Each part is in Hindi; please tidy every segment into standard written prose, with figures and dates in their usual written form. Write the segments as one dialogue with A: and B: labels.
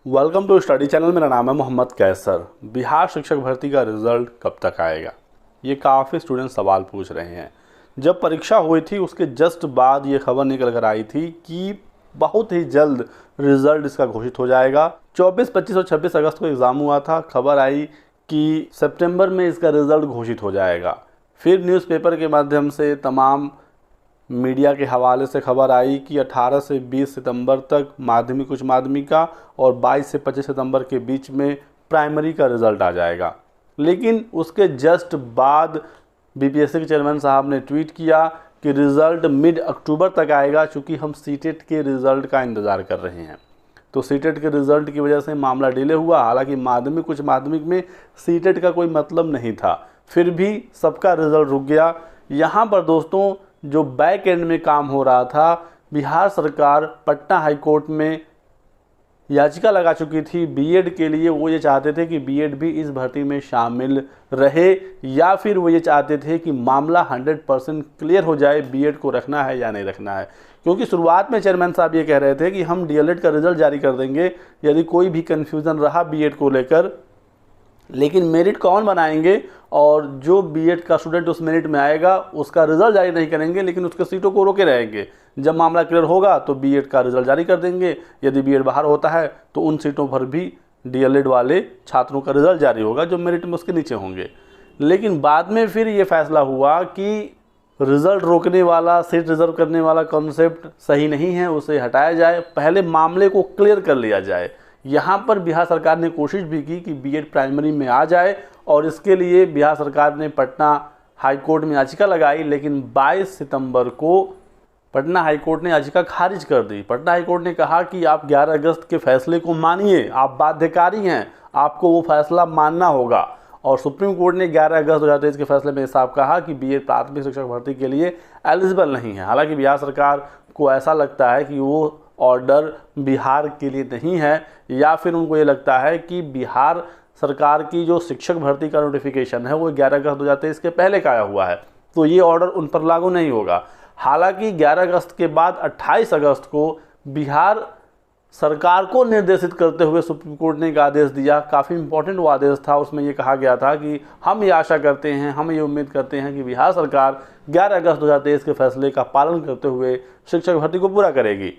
A: Welcome to study channel. मेरा नाम है मोहम्मद कैसर। बिहार शिक्षक भर्ती का रिज़ल्ट कब तक आएगा, ये काफ़ी स्टूडेंट सवाल पूछ रहे हैं। जब परीक्षा हुई थी उसके जस्ट बाद ये खबर निकल कर आई थी कि बहुत ही जल्द रिज़ल्ट इसका घोषित हो जाएगा। 24, 25 और 26 अगस्त को एग्ज़ाम हुआ था। खबर आई कि सितंबर में इसका रिज़ल्ट घोषित हो जाएगा। फिर न्यूज़पेपर के माध्यम से, तमाम मीडिया के हवाले से खबर आई कि 18 से 20 सितंबर तक माध्यमिक, उच्च माध्यमिक का और 22 से 25 सितंबर के बीच में प्राइमरी का रिज़ल्ट आ जाएगा। लेकिन उसके जस्ट बाद बीपीएससी के चेयरमैन साहब ने ट्वीट किया कि रिज़ल्ट मिड अक्टूबर तक आएगा, चूँकि हम सीटेट के रिज़ल्ट का इंतज़ार कर रहे हैं। तो सीटेट के रिज़ल्ट की वजह से मामला डिले हुआ। हालांकि माध्यमिक, उच्च माध्यमिक में सीटेट का कोई मतलब नहीं था, फिर भी सबका रिज़ल्ट रुक गया। यहाँ पर दोस्तों जो बैक एंड में काम हो रहा था, बिहार सरकार पटना हाई कोर्ट में याचिका लगा चुकी थी बीएड के लिए। वो ये चाहते थे कि बीएड भी इस भर्ती में शामिल रहे, या फिर वो ये चाहते थे कि मामला 100% क्लियर हो जाए, बीएड को रखना है या नहीं रखना है। क्योंकि शुरुआत में चेयरमैन साहब ये कह रहे थे कि हम डीएलएड का रिजल्ट जारी कर देंगे यदि कोई भी कन्फ्यूज़न रहा बीएड को लेकर, लेकिन मेरिट कौन बनाएंगे, और जो बीएड का स्टूडेंट उस मेरिट में आएगा उसका रिजल्ट जारी नहीं करेंगे, लेकिन उसके सीटों को रोके रहेंगे। जब मामला क्लियर होगा तो बीएड का रिजल्ट जारी कर देंगे। यदि बीएड बाहर होता है तो उन सीटों पर भी डीएलएड वाले छात्रों का रिजल्ट जारी होगा जो मेरिट में उसके नीचे होंगे। लेकिन बाद में फिर ये फैसला हुआ कि रिजल्ट रोकने वाला, सीट रिजर्व करने वाला कॉन्सेप्ट सही नहीं है, उसे हटाया जाए, पहले मामले को क्लियर कर लिया जाए। यहाँ पर बिहार सरकार ने कोशिश भी की कि बीएड प्राइमरी में आ जाए, और इसके लिए बिहार सरकार ने पटना हाई कोर्ट में याचिका लगाई। लेकिन 22 सितंबर को पटना हाई कोर्ट ने याचिका खारिज कर दी। पटना हाई कोर्ट ने कहा कि आप 11 अगस्त के फैसले को मानिए, आप बाध्यकारी हैं, आपको वो फैसला मानना होगा। और सुप्रीम कोर्ट ने 11 अगस्त 2023 के फैसले में साफ कहा कि बीएड प्राथमिक शिक्षक भर्ती के लिए एलिजिबल नहीं है। हालांकि बिहार सरकार को ऐसा लगता है कि वो ऑर्डर बिहार के लिए नहीं है, या फिर उनको ये लगता है कि बिहार सरकार की जो शिक्षक भर्ती का नोटिफिकेशन है वो 11 अगस्त 2023 के पहले का आया हुआ है, तो ये ऑर्डर उन पर लागू नहीं होगा। हालांकि 11 अगस्त के बाद 28 अगस्त को बिहार सरकार को निर्देशित करते हुए सुप्रीम कोर्ट ने एक आदेश दिया। काफ़ी इंपॉर्टेंट वो आदेश था। उसमें ये कहा गया था कि हम ये आशा करते हैं, हम ये उम्मीद करते हैं कि बिहार सरकार 11 अगस्त 2023 के फैसले का पालन करते हुए शिक्षक भर्ती को पूरा करेगी।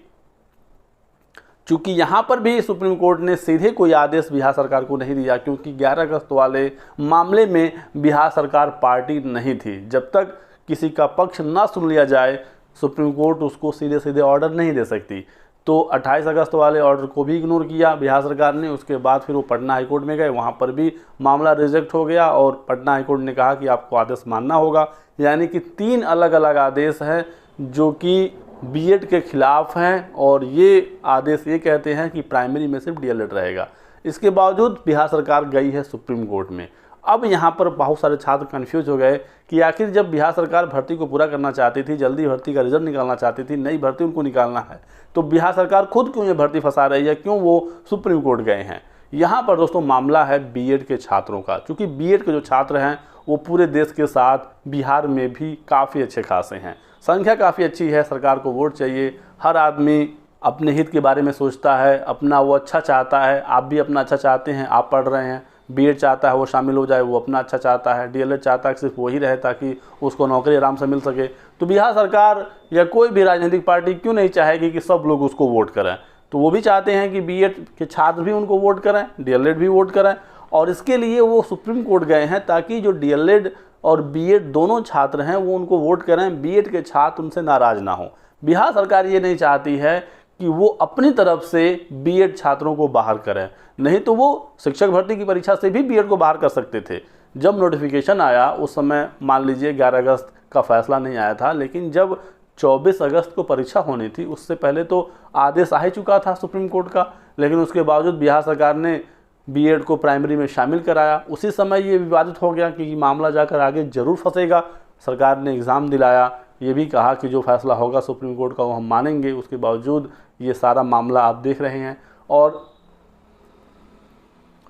A: चूँकि यहाँ पर भी सुप्रीम कोर्ट ने सीधे कोई आदेश बिहार सरकार को नहीं दिया, क्योंकि 11 अगस्त वाले मामले में बिहार सरकार पार्टी नहीं थी। जब तक किसी का पक्ष ना सुन लिया जाए, सुप्रीम कोर्ट उसको सीधे सीधे ऑर्डर नहीं दे सकती। तो 28 अगस्त वाले ऑर्डर को भी इग्नोर किया बिहार सरकार ने। उसके बाद फिर वो पटना हाई कोर्ट में गए, वहाँ पर भी मामला रिजेक्ट हो गया, और पटना हाई कोर्ट ने कहा कि आपको आदेश मानना होगा। यानी कि 3 अलग अलग आदेश हैं जो कि बीएड के खिलाफ हैं, और ये आदेश ये कहते हैं कि प्राइमरी में सिर्फ डीएलएड रहेगा। इसके बावजूद बिहार सरकार गई है सुप्रीम कोर्ट में। अब यहाँ पर बहुत सारे छात्र कंफ्यूज हो गए कि आखिर जब बिहार सरकार भर्ती को पूरा करना चाहती थी, जल्दी भर्ती का रिजल्ट निकालना चाहती थी, नई भर्ती उनको निकालना है, तो बिहार सरकार खुद क्यों ये भर्ती फंसा रही है, क्यों वो सुप्रीम कोर्ट गए हैं। यहाँ पर दोस्तों मामला है बीएड के छात्रों का। क्योंकि बीएड के जो छात्र हैं वो पूरे देश के साथ बिहार में भी काफ़ी अच्छे खासे हैं, संख्या काफ़ी अच्छी है। सरकार को वोट चाहिए, हर आदमी अपने हित के बारे में सोचता है, अपना वो अच्छा चाहता है। आप भी अपना अच्छा चाहते हैं, आप पढ़ रहे हैं, बीएड चाहता है वो शामिल हो जाए, वो अपना अच्छा चाहता है। डीएलएड चाहता है कि सिर्फ वही रहे ताकि उसको नौकरी आराम से मिल सके। तो बिहार सरकार या कोई भी राजनीतिक पार्टी क्यों नहीं चाहेगी कि सब लोग उसको वोट करें। तो वो भी चाहते हैं कि बीएड के छात्र भी उनको वोट करें, डीएलएड भी वोट करें, और इसके लिए वो सुप्रीम कोर्ट गए हैं ताकि जो डीएलएड और बीएड दोनों छात्र हैं वो उनको वोट करें, बीएड के छात्र उनसे नाराज़ ना हो। बिहार सरकार ये नहीं चाहती है कि वो अपनी तरफ से बीएड छात्रों को बाहर करें, नहीं तो वो शिक्षक भर्ती की परीक्षा से भी बीएड को बाहर कर सकते थे। जब नोटिफिकेशन आया उस समय मान लीजिए 11 अगस्त का फैसला नहीं आया था, लेकिन जब 24 अगस्त को परीक्षा होनी थी उससे पहले तो आदेश आ ही चुका था सुप्रीम कोर्ट का। लेकिन उसके बावजूद बिहार सरकार ने बीएड को प्राइमरी में शामिल कराया। उसी समय ये विवादित हो गया कि मामला जाकर आगे ज़रूर फंसेगा। सरकार ने एग्ज़ाम दिलाया, ये भी कहा कि जो फैसला होगा सुप्रीम कोर्ट का वो हम मानेंगे। उसके बावजूद ये सारा मामला आप देख रहे हैं, और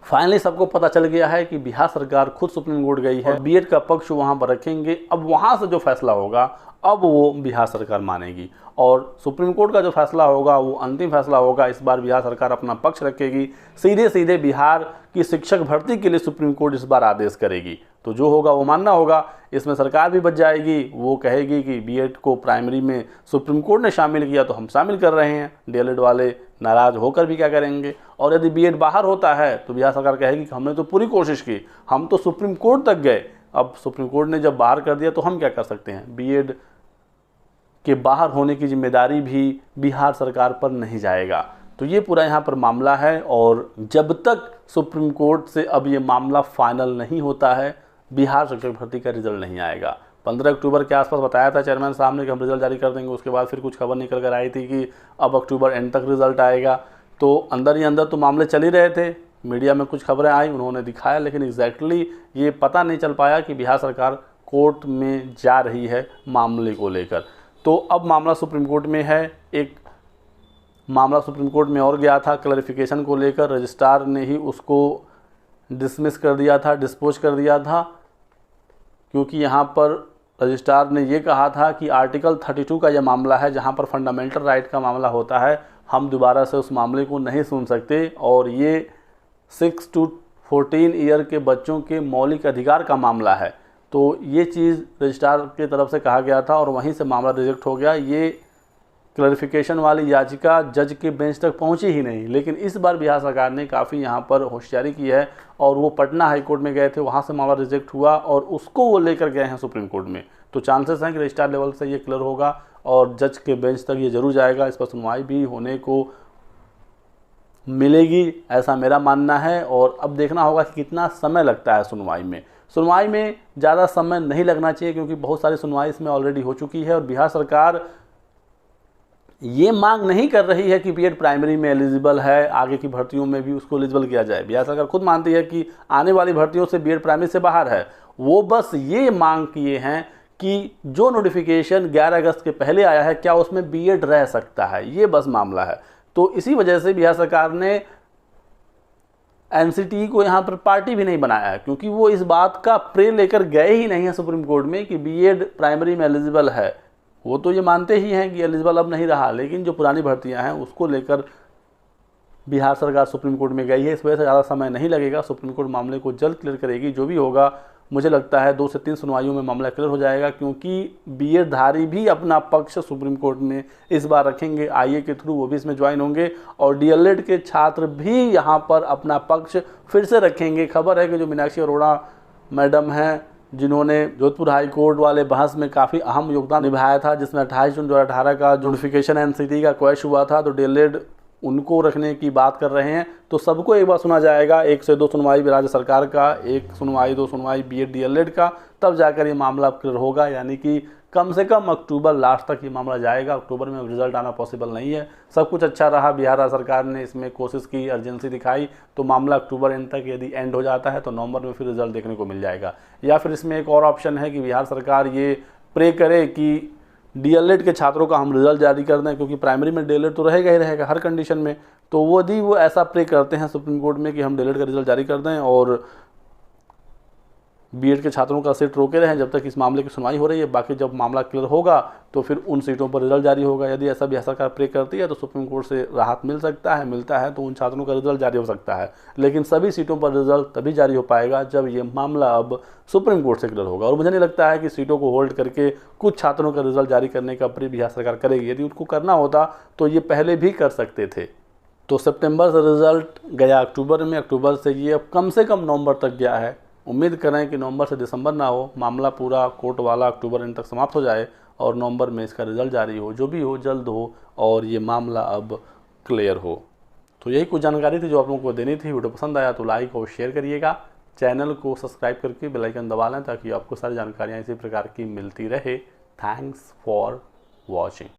A: फाइनली सबको पता चल गया है कि बिहार सरकार खुद सुप्रीम कोर्ट गई है, बीएड का पक्ष वहां पर रखेंगे। अब वहां से जो फैसला होगा, अब वो बिहार सरकार मानेगी और सुप्रीम कोर्ट का जो फैसला होगा वो अंतिम फैसला होगा। इस बार बिहार सरकार अपना पक्ष रखेगी, सीधे सीधे बिहार की शिक्षक भर्ती के लिए सुप्रीम कोर्ट इस बार आदेश करेगी। तो जो होगा वो मानना होगा। इसमें सरकार भी बच जाएगी, वो कहेगी कि बीएड को प्राइमरी में सुप्रीम कोर्ट ने शामिल किया तो हम शामिल कर रहे हैं। डीएलएड वाले नाराज़ होकर भी क्या करेंगे। और यदि बीएड बाहर होता है तो बिहार सरकार कहेगी कि हमने तो पूरी कोशिश की, हम तो सुप्रीम कोर्ट तक गए, अब सुप्रीम कोर्ट ने जब बाहर कर दिया तो हम क्या कर सकते हैं। बीएड के बाहर होने की जिम्मेदारी भी बिहार सरकार पर नहीं जाएगा। तो ये पूरा यहाँ पर मामला है और जब तक सुप्रीम कोर्ट से अब ये मामला फाइनल नहीं होता है, बिहार शिक्षक भर्ती का रिजल्ट नहीं आएगा। 15 अक्टूबर के आसपास बताया था चेयरमैन साहब ने कि हम रिजल्ट जारी कर देंगे। उसके बाद फिर कुछ खबर निकल कर आई थी कि अब अक्टूबर एंड तक रिजल्ट आएगा। तो अंदर ही अंदर तो मामले चल ही रहे थे, मीडिया में कुछ खबरें आई, उन्होंने दिखाया, लेकिन एग्जैक्टली ये पता नहीं चल पाया कि बिहार सरकार कोर्ट में जा रही है मामले को लेकर। तो अब मामला सुप्रीम कोर्ट में है। एक मामला सुप्रीम कोर्ट में और गया था क्लैरिफिकेशन को लेकर, रजिस्ट्रार ने ही उसको डिसमिस कर दिया था, डिस्पोज कर दिया था, क्योंकि यहाँ पर रजिस्ट्रार ने ये कहा था कि आर्टिकल 32 का यह मामला है जहाँ पर फंडामेंटल राइट का मामला होता है, हम दोबारा से उस मामले को नहीं सुन सकते और ये 6 to 14 ईयर के बच्चों के मौलिक अधिकार का मामला है। तो ये चीज़ रजिस्ट्रार की तरफ से कहा गया था और वहीं से मामला रिजेक्ट हो गया। ये क्लैरिफिकेशन वाली याचिका जज के बेंच तक पहुंची ही नहीं। लेकिन इस बार बिहार सरकार ने काफ़ी यहाँ पर होशियारी की है और वो पटना हाई कोर्ट में गए थे, वहाँ से मामला रिजेक्ट हुआ और उसको वो लेकर गए हैं सुप्रीम कोर्ट में। तो चांसेस हैं कि रजिस्ट्रार लेवल से ये क्लियर होगा और जज के बेंच तक ये जरूर जाएगा। इस पर सुनवाई भी होने को मिलेगी, ऐसा मेरा मानना है। और अब देखना होगा कि कितना समय लगता है सुनवाई में। सुनवाई में ज़्यादा समय नहीं लगना चाहिए क्योंकि बहुत सारी सुनवाई इसमें ऑलरेडी हो चुकी है और बिहार सरकार ये मांग नहीं कर रही है कि बीएड प्राइमरी में एलिजिबल है, आगे की भर्तियों में भी उसको एलिजिबल किया जाए। बिहार सरकार खुद मानती है कि आने वाली भर्तियों से बीएड प्राइमरी से बाहर है। वो बस ये मांग किए हैं कि जो नोटिफिकेशन 11 अगस्त के पहले आया है क्या उसमें बीएड रह सकता है, ये बस मामला है। तो इसी वजह से बिहार सरकार ने एनसीटी को यहाँ पर पार्टी भी नहीं बनाया है, क्योंकि वो इस बात का प्रे लेकर गए ही नहीं है सुप्रीम कोर्ट में कि बीएड प्राइमरी में एलिजिबल है। वो तो ये मानते ही हैं कि एलिजिबल अब नहीं रहा, लेकिन जो पुरानी भर्तियां हैं उसको लेकर बिहार सरकार सुप्रीम कोर्ट में गई है। इस वजह से ज़्यादा समय नहीं लगेगा, सुप्रीम कोर्ट मामले को जल्द क्लियर करेगी। जो भी होगा मुझे लगता है 2 से 3 सुनवाइयों में मामला क्लियर हो जाएगा, क्योंकि बीएड धारी भी अपना पक्ष सुप्रीम कोर्ट में इस बार रखेंगे आईए के थ्रू, वो भी इसमें ज्वाइन होंगे और डीएलएड के छात्र भी यहाँ पर अपना पक्ष फिर से रखेंगे। खबर है कि जो मीनाक्षी अरोड़ा मैडम हैं, जिन्होंने जोधपुर हाई कोर्ट वाले बहस में काफ़ी अहम योगदान निभाया था, जिसमें 28 जून 2018 का नोटिफिकेशन एनसीटी का क्वैश हुआ था, तो डीएलएड उनको रखने की बात कर रहे हैं। तो सबको एक बार सुना जाएगा, 1 से 2 सुनवाई राज्य सरकार का, 1 सुनवाई 2 सुनवाई बीएड डीएलएड का, तब जाकर ये मामला क्लियर होगा। यानी कि कम से कम अक्टूबर लास्ट तक ये मामला जाएगा। अक्टूबर में रिजल्ट आना पॉसिबल नहीं है। सब कुछ अच्छा रहा, बिहार सरकार ने इसमें कोशिश की, अर्जेंसी दिखाई, तो मामला अक्टूबर एंड तक यदि एंड हो जाता है तो नवंबर में फिर रिजल्ट देखने को मिल जाएगा। या फिर इसमें एक और ऑप्शन है कि बिहार सरकार ये प्रे करे कि डीएलएड के छात्रों का हम रिजल्ट जारी कर दें, क्योंकि प्राइमरी में डीएलएड तो रहेगा ही रहेगा हर कंडीशन में। तो वो यदि वो ऐसा प्रे करते हैं सुप्रीम कोर्ट में कि हम डीएलएड का रिजल्ट जारी कर दें और बीएड के छात्रों का सीट रोके रहें जब तक इस मामले की सुनवाई हो रही है, बाकी जब मामला क्लियर होगा तो फिर उन सीटों पर रिजल्ट जारी होगा। यदि ऐसा बिहार सरकार प्रे करती है तो सुप्रीम कोर्ट से राहत मिल सकता है, मिलता है तो उन छात्रों का रिजल्ट जारी हो सकता है। लेकिन सभी सीटों पर रिजल्ट तभी जारी हो पाएगा जब ये मामला अब सुप्रीम कोर्ट से क्लियर होगा। और मुझे नहीं लगता है कि सीटों को होल्ड करके कुछ छात्रों का रिजल्ट जारी करने का प्रे बिहार सरकार करेगी। यदि उनको करना होता तो ये पहले भी कर सकते थे। तो सितंबर से रिजल्ट गया अक्टूबर में, अक्टूबर से ये अब कम से कम नवंबर तक गया है। उम्मीद करें कि नवंबर से दिसंबर ना हो, मामला पूरा कोर्ट वाला अक्टूबर एंड तक समाप्त हो जाए और नवंबर में इसका रिजल्ट जारी हो। जो भी हो जल्द हो और ये मामला अब क्लियर हो। तो यही कुछ जानकारी थी जो आप लोगों को देनी थी। वीडियो पसंद आया तो लाइक और शेयर करिएगा, चैनल को सब्सक्राइब करके बेल आइकन दबा लें ताकि आपको सारी जानकारियाँ इसी प्रकार की मिलती रहे। Thanks for watching.